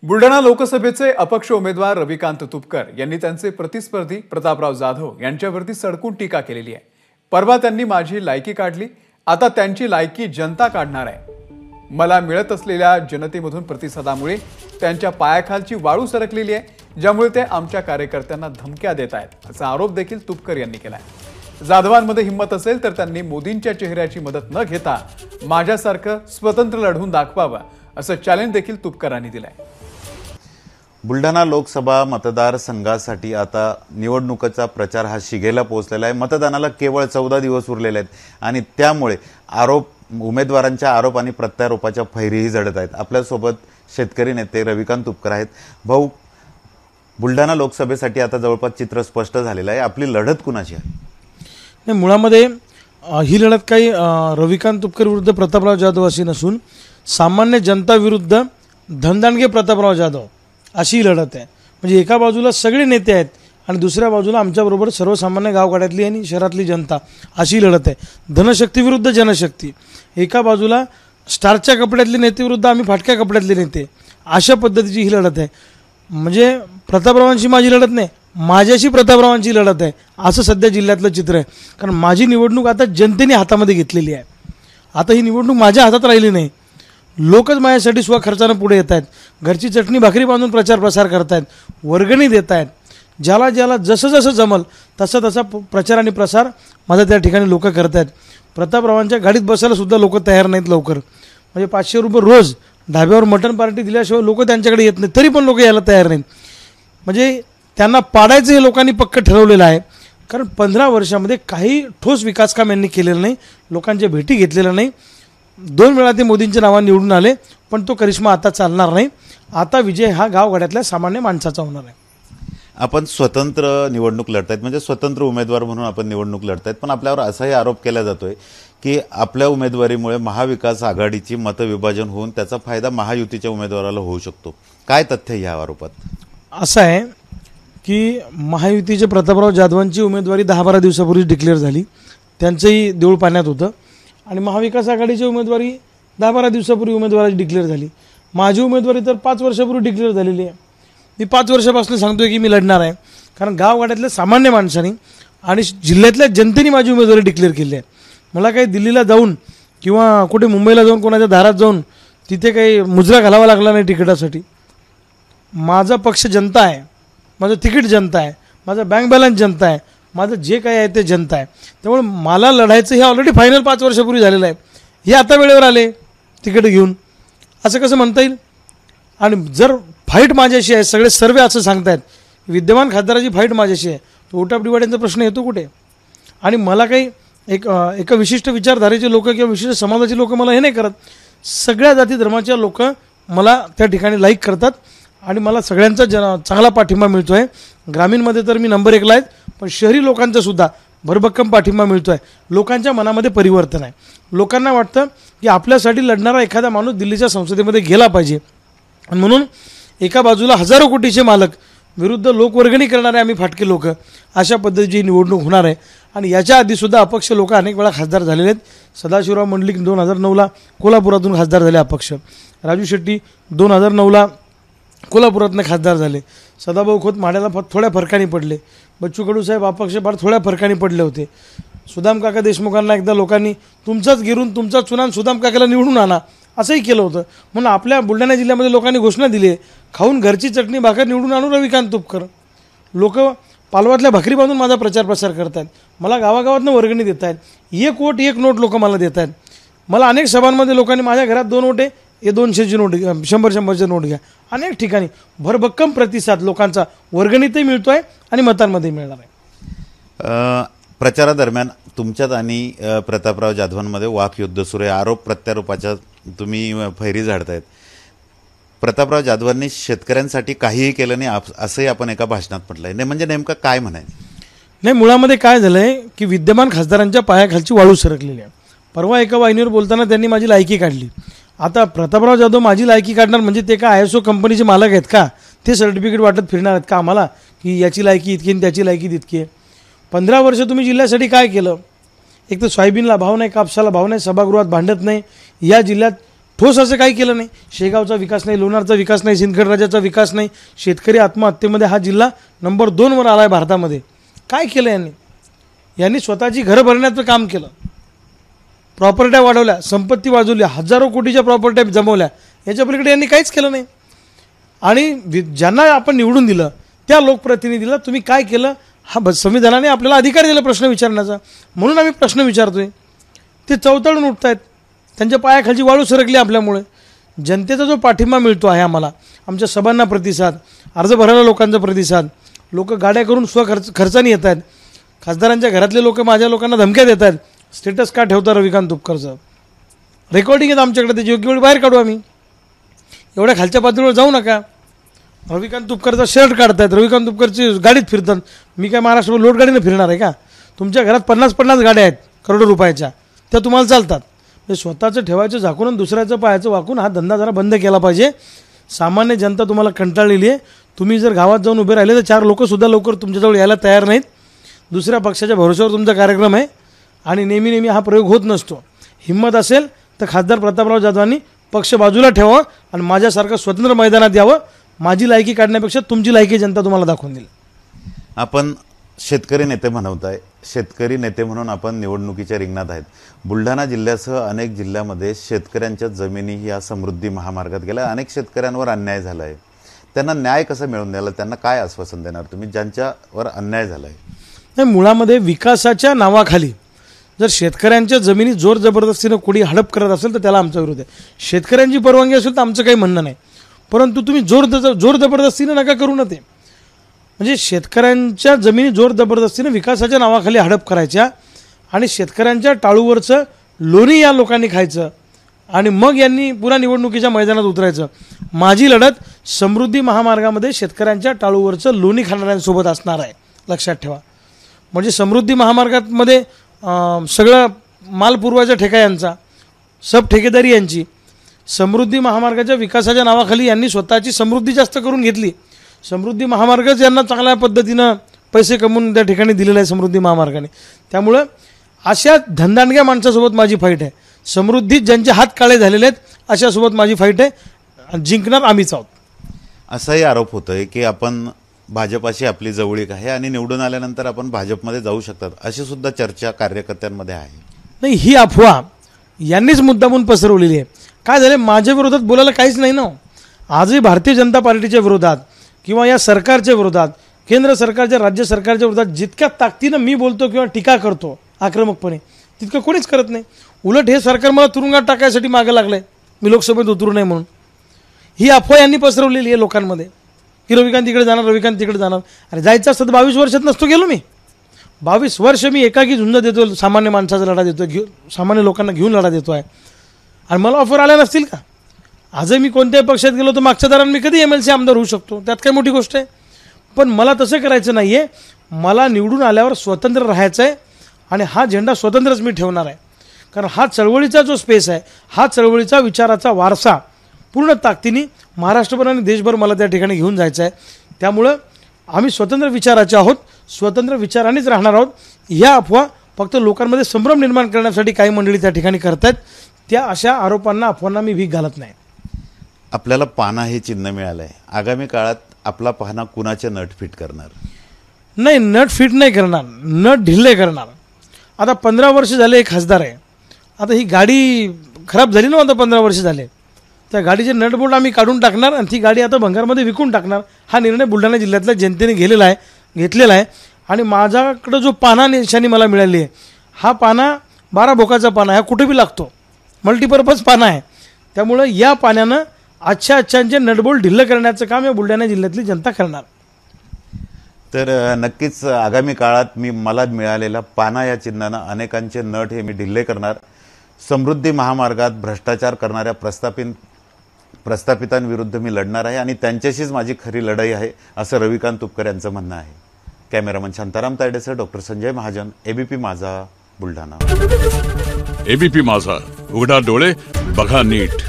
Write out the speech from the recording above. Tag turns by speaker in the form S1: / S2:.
S1: बुलढाणा लोकसभेचे अपक्ष उमेदवार रविकांत तुपकर यांनी त्यांचे प्रतिस्पर्धी प्रतापराव जाधव यांच्यावरती सडकून टीका केलेली आहे। परवा त्यांनी माझी लायकी काढली, आता त्यांची लायकी जनता काढणार आहे। मला मिळत असलेल्या जनतेमधून प्रतिसादामुळे त्यांच्या पायाखालची वाळू सरकलेली आहे, ज्यामुळे ते आमच्या कार्यकर्त्यांना धमक्या देत आहेत, असा आरोप देखील तुपकर यांनी केला आहे। जाधवांमध्ये हिंमत असेल तर त्यांनी मोदींच्या चेहऱ्याची मदत न घेता माझ्यासारखं स्वतंत्र लढवून दाखवावं, असं चॅलेंज देखील तुपकरांनी दिलंय।
S2: बुलढाणा लोकसभा मतदारसंघासाठी आता निवडणुकीचा प्रचार हा शिगेला पोहोचलेला आहे। मतदानाला केवळ 14 दिवस उरलेले आहेत आणि त्यामुळे उमेदवारांच्या आरोप आणि प्रत्यारोपाच्या फैरीही जडत आहेत। आपल्यासोबत शेतकरी नेते रविकांत तुपकर आहेत। भाऊ, बुलढाणा लोकसभेसाठी आता जवळपास चित्र स्पष्ट झालेलं आहे, आपली लढत कुणाची आहे?
S3: नाही, मुळामध्ये ही लढत काही रविकांत तुपकर विरुद्ध प्रतापराव जाधव अशी नसून सामान्य जनता विरुद्ध धनदांडगे प्रतापराव जाधव अशी लढत आहे। म्हणजे एका बाजूला सगळे नेते आहेत आणि दुसऱ्या बाजूला आमच्याबरोबर सर्वसामान्य गावगाड्यातली आणि शहरातली जनता अशी लढत आहे। धनशक्ती विरुद्ध जनशक्ती, एका बाजूला स्टारच्या कपड्यातले नेते विरुद्ध आम्ही फाटक्या कपड्यातले नेते, अशा पद्धतीची ही लढत आहे। म्हणजे प्रतापरावांची माझी लढत नाही, माझ्याशी प्रतापरावांची लढत आहे, असं सध्या जिल्ह्यातलं चित्र आहे। कारण माझी निवडणूक आता जनतेने हातामध्ये घेतलेली आहे। आता ही निवडणूक माझ्या हातात राहिली नाही, लोकच माझ्यासाठी स्वखर्चानं पुढे येत आहेत, घरची चटणी भाकरी बांधून प्रचार प्रसार करत आहेत, वर्गणी देत आहेत। ज्याला ज्याला जसं जसं जमल तसा तसा प्रचार आणि प्रसार माझा त्या ठिकाणी लोक करत आहेत। प्रतापरावांच्या गाडीत बसायला सुद्धा लोक तयार नाहीत लवकर। म्हणजे 500 रुपये रोज ढाब्यावर मटण पार्टी दिल्याशिवाय लोक त्यांच्याकडे येत नाहीत, तरी पण लोक यायला तयार नाहीत। म्हणजे त्यांना पाडायचं हे लोकांनी पक्क ठरवलेलं आहे। कारण 15 वर्षामध्ये काही ठोस विकास काम यांनी केलेलं नाही, लोकांच्या भेटी घेतलेल्या नाही। 2 वेळा ते मोदींच्या नावाने निवडून आले, पण तो करिश्मा आता चालणार नाही। आता विजय हा गावगाड्यातल्या सामान्य माणसाचा होणार आहे।
S2: आपण स्वतंत्र निवडणूक लढतायत, म्हणजे स्वतंत्र उमेदवार म्हणून आपण निवडणूक लढतायत, पण आपल्यावर असाही आरोप केला जातोय की आपल्या उमेदवारीमुळे महाविकास आघाडीची मतविभाजन होऊन त्याचा फायदा महायुतीच्या उमेदवाराला होऊ शकतो। काय तथ्य या आरोपात?
S3: असं आहे की महायुतीचे प्रतापराव जाधवांची उमेदवारी 10-12 दिवसापूर्वी डिक्लेअर झाली, त्यांचंही देऊळ पाण्यात होतं। आणि महाविकास आघाडीची उमेदवारी 10-12 दिवसापूर्वी उमेदवाराची डिक्लेअर झाली। माझी उमेदवारी तर 5 वर्षापूर्वी डिक्लेअर झालेली आहे। मी 5 वर्षापासून सांगतोय की मी लढणार आहे, कारण गावगाड्यातल्या सामान्य माणसांनी आणि जिल्ह्यातल्या जनतेने माझी उमेदवारी डिक्लेअर केली आहे। मला काही दिल्लीला जाऊन किंवा कुठे मुंबईला जाऊन कोणाच्या दारात जाऊन तिथे काही मुजरा घालावा लागला नाही तिकिटासाठी। माझा पक्ष जनता आहे, माझं तिकीट जनता आहे, माझा बँक बॅलन्स जनता आहे, माझं जे काही आहे ते जनता आहे। त्यामुळे मला लढायचं हे ऑलरेडी फायनल 5 वर्षापूर्वी झालेलं आहे। हे आता वेळेवर आले तिकीट घेऊन, असं कसं म्हणता येईल? आणि जर फाईट माझ्याशी आहे, सगळे सर्वे असं सांगतायत, विद्यमान खासदाराची फाईट माझ्याशी आहे, तो उठापडिवाड्यांचा प्रश्न येतो कुठे? आणि मला काही एका विशिष्ट विचारधारेचे लोक किंवा विशिष्ट समाजाचे लोक मला हे नाही करत, सगळ्या जाती धर्माच्या लोक मला त्या ठिकाणी लाईक करतात आणि मला सगळ्यांचा चांगला पाठिंबा मिळतो आहे। ग्रामीणमध्ये तर मी नंबर 1ला आहे, पण शहरी लोकांचा सुद्धा भरभक्कम पाठिंबा मिळतो आहे। लोकांच्या मनामध्ये परिवर्तन आहे। लोकांना वाटतं की आपल्यासाठी लढणारा एखादा माणूस दिल्लीच्या संसदेमध्ये गेला पाहिजे, आणि म्हणून एका बाजूला हजारो कोटीचे मालक विरुद्ध लोकवर्गणी करणारे आम्ही फाटके लोक, अशा पद्धतीची निवडणूक होणार आहे। आणि याच्या आधीसुद्धा अपक्ष लोक अनेक वेळा खासदार झालेले आहेत। सदाशिवराव मंडलिक 2009ला कोल्हापुरातून खासदार झाले अपक्ष, राजू शेट्टी 2009ला कोल्हापुरातनं खासदार झाले, सदाभाऊ खोत माड्याला थोड्या फरकाने पडले, बच्चू कडू साहेब अपक्ष फार थोड्या फरकाने पडले होते। सुदाम काका देशमुखांना एकदा लोकांनी तुमचाच गिरून तुमचा चुनान सुदाम काकाला निवडून आणा असंही केलं होतं। म्हणून आपल्या बुलढाणा जिल्ह्यामध्ये लोकांनी घोषणा दिली, खाऊन घरची चटणी भाकर निवडून आणू रविकांत तुपकर। लोक पालवातल्या भाकरी बांधून माझा प्रचार प्रसार करत आहेत, मला गावागावातनं वर्गणी देत आहेत, 1 वोट 1 नोट लोक मला देत आहेत। मला अनेक सभांमध्ये लोकांनी माझ्या घरात 2 वोट आहे, हे 200ची नोट घ्या, 100-100ची नोट घ्या। अनेक ठिकाणी भरभक्कम प्रतिसाद लोकांचा वर्गणीतही मिळतो आहे आणि मतांमध्ये मिळणार आहे।
S2: प्रचारादरम्यान तुमच्यात आणि प्रतापराव जाधवांमध्ये वाकयुद्ध सुरू आहे, आरोप प्रत्यारोपाच्या तुम्ही फैरी झाडतायत। प्रतापराव जाधवांनी शेतकऱ्यांसाठी काहीही केलं नाही असंही आपण एका भाषणात म्हटलंय, नाही म्हणजे नेमकं काय म्हणायचं?
S3: नाही, मुळामध्ये काय झालंय की विद्यमान खासदारांच्या पायाखालची वाळू सरकलेली आहे। परवा एका वाहिनीवर बोलताना त्यांनी माझी लायकी काढली। आता प्रतापराव जाधव माझी लायकी काढणार म्हणजे ते का ISO कंपनीचे मालक आहेत का? ते सर्टिफिकेट वाटत फिरणार आहेत का आम्हाला की याची लायकी इतकी आणि त्याची लायकी तितकी आहे? 15 वर्ष तुम्ही जिल्ह्यासाठी काय केलं? एक तर सोयाबीनला भाव नाही, कापसाला भाव नाही, सभागृहात भांडत नाही, या जिल्ह्यात ठोस असं काही केलं नाही. शेगावचा विकास नाही, लोणारचा विकास नाही, सिंदखेड राजाचा विकास नाही. शेतकरी आत्महत्येमध्ये हा जिल्हा नंबर 2वर आला आहे भारतामध्ये. काय केलं यांनी स्वतःची घरं भरण्याचं काम केलं, प्रॉपर्ट्या वाढवल्या, संपत्ती वाजवली, हजारो कोटीच्या प्रॉपर्ट्या जमवल्या. याच्या पलीकडे यांनी काहीच केलं नाही. आणि ज्यांना आपण निवडून दिलं त्या लोकप्रतिनिधीला तुम्ही काय केलं हा संविधानाने आपल्याला अधिकार दिला प्रश्न विचारण्याचा. म्हणून आम्ही प्रश्न विचारतोय. ते चवताळून उठत आहेत, त्यांच्या पायाखालची वाळू सरकली आपल्यामुळे. जनतेचा जो पाठिंबा मिळतो आहे आम्हाला, आमच्या सभांना प्रतिसाद, अर्ज भरायला लोकांचा प्रतिसाद, लोक गाड्या करून खर्चाने येत आहेत. खासदारांच्या घरातले लोक माझ्या लोकांना धमक्या देत आहेत, स्टेटस का ठेवता रविकांत तुपकरचं, रेकॉर्डिंग आहेत आमच्याकडे, त्याची योग्य वेळी बाहेर काढू आम्ही. एवढ्या खालच्या पातळीवर जाऊ नका. रविकांत तुपकरचा शर्ट काढतायत, रविकांत तुपकरची गाडीत फिरतात. मी काय महाराष्ट्रभर लोट गाडीनं फिरणार आहे का? तुमच्या घरात 50 गाड्या आहेत करोडो रुपयाच्या, त्या तुम्हाला चालतात. म्हणजे स्वतःचं ठेवायचं झाकून आणि दुसऱ्याचं पायाचं वाकून हा धंदा जरा बंद केला पाहिजे. सामान्य जनता तुम्हाला कंटाळलेली आहे. तुम्ही जर गावात जाऊन उभे राहिले तर 4 लोकसुद्धा लवकर तुमच्याजवळ यायला तयार नाहीत. दुसऱ्या पक्षाच्या भरोश्यावर तुमचा कार्यक्रम आहे आणि नेहमी हा प्रयोग होत नसतो. हिंमत असेल तर खासदार प्रतापराव जाधवांनी पक्ष बाजूला ठेवावं आणि माझ्यासारखं स्वतंत्र मैदानात यावं. माझी लायकी काढण्यापेक्षा तुमची लायकी जनता तुम्हाला दाखवून देईल.
S2: आपण शेतकरी नेते म्हणवताय, शेतकरी नेते म्हणून आपण निवडणुकीच्या रिंगणात आहेत. बुलढाणा जिल्ह्यासह अनेक जिल्ह्यामध्ये शेतकऱ्यांच्या जमिनी या समृद्धी महामार्गात गेल्या. अनेक शेतकऱ्यांवर अन्याय झाला आहे. त्यांना न्याय कसा मिळवून द्यायला, त्यांना काय आश्वासन देणार तुम्ही ज्यांच्यावर अन्याय झाला आहे?
S3: नाही, मुळामध्ये विकासाच्या नावाखाली जर शेतकऱ्यांच्या जमिनी जोर जबरदस्तीनं कोणी हडप करत असेल तर त्याला आमचा विरोध आहे. शेतकऱ्यांची परवानगी असेल तर आमचं काही म्हणणं नाही, परंतु तुम्ही जोर जबरदस्तीनं नका करू ना. ते म्हणजे शेतकऱ्यांच्या जमिनी जोर जबरदस्तीनं विकासाच्या नावाखाली हडप करायच्या आणि शेतकऱ्यांच्या टाळूवरचं लोणी या लोकांनी खायचं आणि मग यांनी पुन्हा निवडणुकीच्या मैदानात उतरायचं. माझी लढत समृद्धी महामार्गामध्ये शेतकऱ्यांच्या टाळूवरचं लोणी खाणाऱ्यांसोबत असणार आहे, लक्षात ठेवा. म्हणजे समृद्धी महामार्गामध्ये सगळं माल पुरवायचा ठेका यांचा, सब ठेकेदारी यांची. समृद्धी महामार्गाच्या विकासाच्या नावाखाली यांनी स्वतःची समृद्धी जास्त करून घेतली. समृद्धी महामार्गच यांना चांगल्या पद्धतीनं पैसे कमवून त्या ठिकाणी दिलेलं आहे समृद्धी महामार्गाने. त्यामुळं अशा धंदांड्या माणसासोबत माझी फाईट आहे. समृद्धीत ज्यांचे हात काळे झालेले आहेत अशासोबत माझी फाईट आहे. जिंकणार आम्हीच आहोत.
S2: असाही आरोप होतोय की आपण भाजपाशी आपली जवळीक आहे आणि निवडून आल्यानंतर आपण भाजपमध्ये जाऊ शकतात, अशी सुद्धा चर्चा कार्यकर्त्यांमध्ये आहे.
S3: नाही, ही अफवा यांनीच मुद्दामून पसरवलेली आहे. काय झालं, माझ्या विरोधात बोलायला काहीच नाही ना. आजही भारतीय जनता पार्टीच्या विरोधात किंवा या सरकारच्या विरोधात, केंद्र सरकारच्या, राज्य सरकारच्या विरोधात जितक्या ताकदीनं मी बोलतो किंवा टीका करतो आक्रमकपणे, तितकं कोणीच करत नाही. उलट हे सरकार मला तुरुंगात टाकायसाठी मागं लागलं आहे, मी लोकसभेत उतरू नये म्हणून. ही अफवा यांनी पसरवलेली आहे लोकांमध्ये की रविकांत तिकडे जाणार, रविकांत तिकडे जाणार. अरे जायचं असतं तर 22 वर्षात नसतो गेलो मी. 22 वर्ष मी एकाकी झुंज देतो, सामान्य माणसाचा लढा देतो, सामान्य लोकांना घेऊन लढा देतो आहे. आणि मला ऑफर आल्या नसतील का? आजही मी कोणत्याही पक्षात गेलो तर मागच्या दारानं मी कधी MLC आमदार होऊ शकतो, त्यात काय मोठी गोष्ट आहे. पण मला तसं करायचं नाही आहे. मला निवडून आल्यावर स्वतंत्र राहायचं आहे आणि हा झेंडा स्वतंत्रच मी ठेवणार आहे. कारण हा चळवळीचा जो स्पेस आहे, हा चळवळीचा विचाराचा वारसा पूर्ण ताकदीने महाराष्ट्रभर आणि देशभर मला त्या ठिकाणी घेऊन जायचं आहे. त्यामुळं आम्ही स्वतंत्र विचाराचे आहोत, स्वतंत्र विचारानेच राहणार आहोत. ह्या अफवा फक्त लोकांमध्ये संभ्रम निर्माण करण्यासाठी काही मंडळी त्या ठिकाणी करतायत. त्या अशा आरोपांना, अफवांना मी भीक घालत नाही.
S2: आपल्याला पाना हे चिन्ह मिळालं आहे. आगामी काळात आपला पाहणा कुणाचे नट फिट करणार?
S3: नाही, नट फिट नाही करणार, नट ढिल्ले करणार. आता 15 वर्ष झाले एक खासदार आहे. आता ही गाडी खराब झाली ना, आता 15 वर्ष झाले. त्या गाडीचे नटबोल्ट आम्ही काढून टाकणार आणि ती गाडी आता भंगारमध्ये विकून टाकणार. हा निर्णय बुलढाणा जिल्ह्यातल्या जनतेने घेतलेला आहे. आणि माझ्याकडं जो पाना निशाणी मला मिळाली आहे, हा पाना 12 भोकाचा पाना आहे, कुठे बी लागतो, मल्टीपर्पज पाना आहे. त्यामुळं या पाण्यानं अच्छांचे नटबोल्ट ढिल्लं करण्याचं काम या बुलढाणा जिल्ह्यातली जनता करणार.
S2: तर नक्कीच आगामी काळात मला मिळालेला पाना या चिन्हानं अनेकांचे नट हे मी ढिल्ले करणार. समृद्धी महामार्गात भ्रष्टाचार करणाऱ्या प्रस्थापितांविरुद्ध मी लढणार आहे आणि त्यांच्याशीच माझी खरी लढाई आहे, असं रविकांत तुपकर यांचं म्हणणं आहे. कॅमेरामन शांताराम तायडेसह doctor Sanjay Mahajan, ABP Majha, Buldhana.
S4: ABP माझा, उघडा डोळे बघा नीट.